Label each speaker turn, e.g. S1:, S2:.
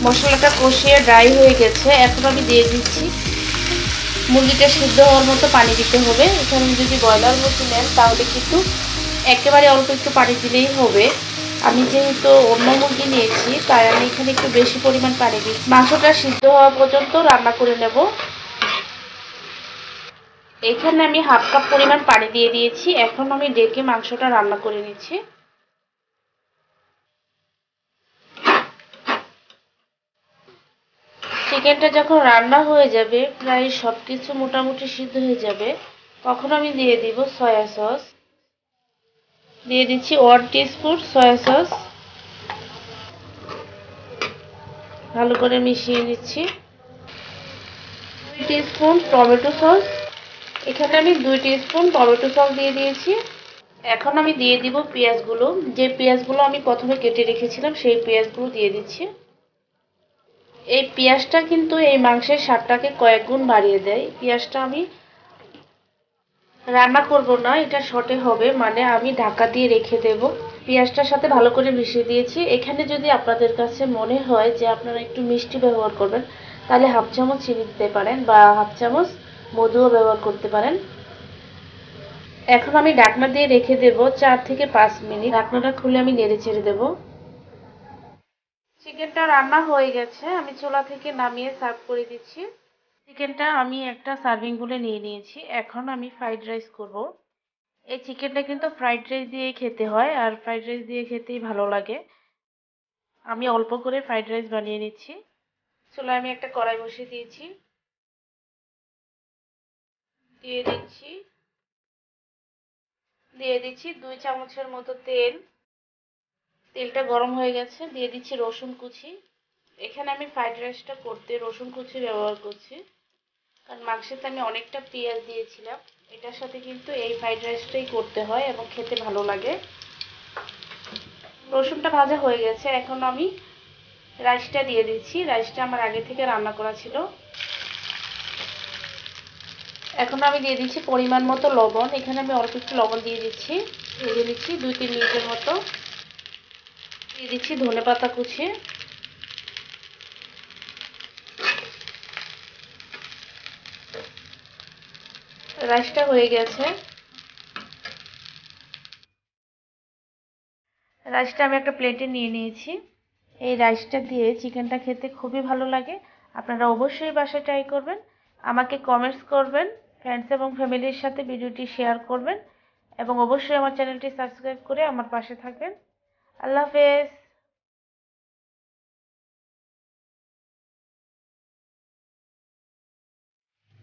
S1: মশলাটা কষিয়ে ড্রাই হয়ে গেছে। এখন আমি দিয়ে দিচ্ছি, মুরগিটা সিদ্ধ হওয়ার মতো পানি দিতে হবে। এখানে যদি ব্রয়লার মুরগি নেন তাহলে কিন্তু একেবারে অল্প একটু পানি দিলেই হবে। আমি যেহেতু অন্য মুরগি নিয়েছি তাই আমি এখানে একটু বেশি পরিমাণ পানি দিই। মাংসটা সিদ্ধ হওয়া পর্যন্ত রান্না করে নেব। এখানে আমি হাফ কাপ পরিমাণ পানি দিয়ে দিয়েছি। এখন আমি ডেকে মাংসটা রান্না করে নিচ্ছি। চিকেনটা যখন রান্না হয়ে যাবে, প্রায় সব কিছু মোটামুটি সিদ্ধ হয়ে যাবে, তখন আমি দিয়ে দিব সয়া সস। দিয়ে দিচ্ছি 1 টিস্পুন সয়া সস। ভালো করে মিশিয়ে নিচ্ছি। 2 টিস্পুন টমেটো সস। এখানে আমি 2 টিস্পুন টমেটো সস দিয়ে দিয়েছি। এখন আমি দিয়ে দিব পেঁয়াজগুলো। যে পেঁয়াজগুলো আমি প্রথমে কেটে রেখেছিলাম সেই পেঁয়াজগুলো দিয়ে দিচ্ছি। এই পেঁয়াজটা কিন্তু এই মাংসের স্বাদটাকে কয়েক গুণ বাড়িয়ে দেয়। পেঁয়াজটা আমি রান্না করব না, এটা শর্টে হবে, মানে আমি ঢাকা দিয়ে রেখে দেব। পেঁয়াজটার সাথে ভালো করে মিশিয়ে দিয়েছি। এখানে যদি আপনাদের কাছে মনে হয় যে আপনারা একটু মিষ্টি ব্যবহার করবেন, তাহলে হাফ চামচ চিনি দিতে পারেন বা হাফ চামচ মধুও ব্যবহার করতে পারেন। এখন আমি ঢাকনা দিয়ে রেখে দেব 4 থেকে 5 মিনিট। ঢাকনাটা খুলে আমি নেড়ে ছেড়ে দেব। চিকেনটা রান্না হয়ে গেছে, আমি চুলা থেকে নামিয়ে সার্ভ করে দিচ্ছি। চিকেনটা আমি একটা সার্ভিং বলে নিয়ে নিয়েছি। এখন আমি ফ্রাইড রাইস করব। এই চিকেনটা কিন্তু ফ্রাইড রাইস দিয়ে খেতে হয়, আর ফ্রাইড রাইস দিয়ে খেতেই ভালো লাগে। আমি অল্প করে ফ্রাইড রাইস বানিয়ে নিচ্ছি। চুলায় আমি একটা কড়াই বসিয়ে দিয়েছি। দিয়ে দিচ্ছি দিয়ে দিচ্ছি 2 চামচের মতো তেল। তেলটা গরম হয়ে গেছে, দিয়ে দিচ্ছি রসুন কুচি। এখানে আমি ফ্রাইড রাইসটা করতে রসুন কুচি ব্যবহার করছি, কারণ মাংসেতে আমি অনেকটা পেঁয়াজ দিয়েছিলাম। এটার সাথে কিন্তু এই ফ্রাইড রাইসটাই করতে হয় এবং খেতে ভালো লাগে। রসুনটা ভাজা হয়ে গেছে, এখন আমি রাইসটা দিয়ে দিচ্ছি। রাইসটা আমার আগে থেকে রান্না করা ছিল। এখন আমি দিয়ে দিচ্ছি পরিমাণ মতো লবণ। এখানে আমি অল্প একটু লবণ দিয়ে দিচ্ছি। ভেজে নিচ্ছি 2-3 মিনিটের মতো। দিয়ে দিচ্ছি ধনেপাতা কুচি। রাইসটা হয়ে গেছে। রাইসটা আমি একটা প্লেটে নিয়ে নিয়েছি। এই রাইসটা দিয়ে চিকেনটা খেতে খুবই ভালো লাগে। আপনারা অবশ্যই বাসায় ট্রাই করবেন। আমাকে কমেন্টস করবেন, ফ্রেন্ডস এবং ফ্যামিলির সাথে ভিডিওটি শেয়ার করবেন এবং অবশ্যই আমার চ্যানেলটি সাবস্ক্রাইব করে আমার পাশে থাকবেন। আল্লাহ হাফেজ।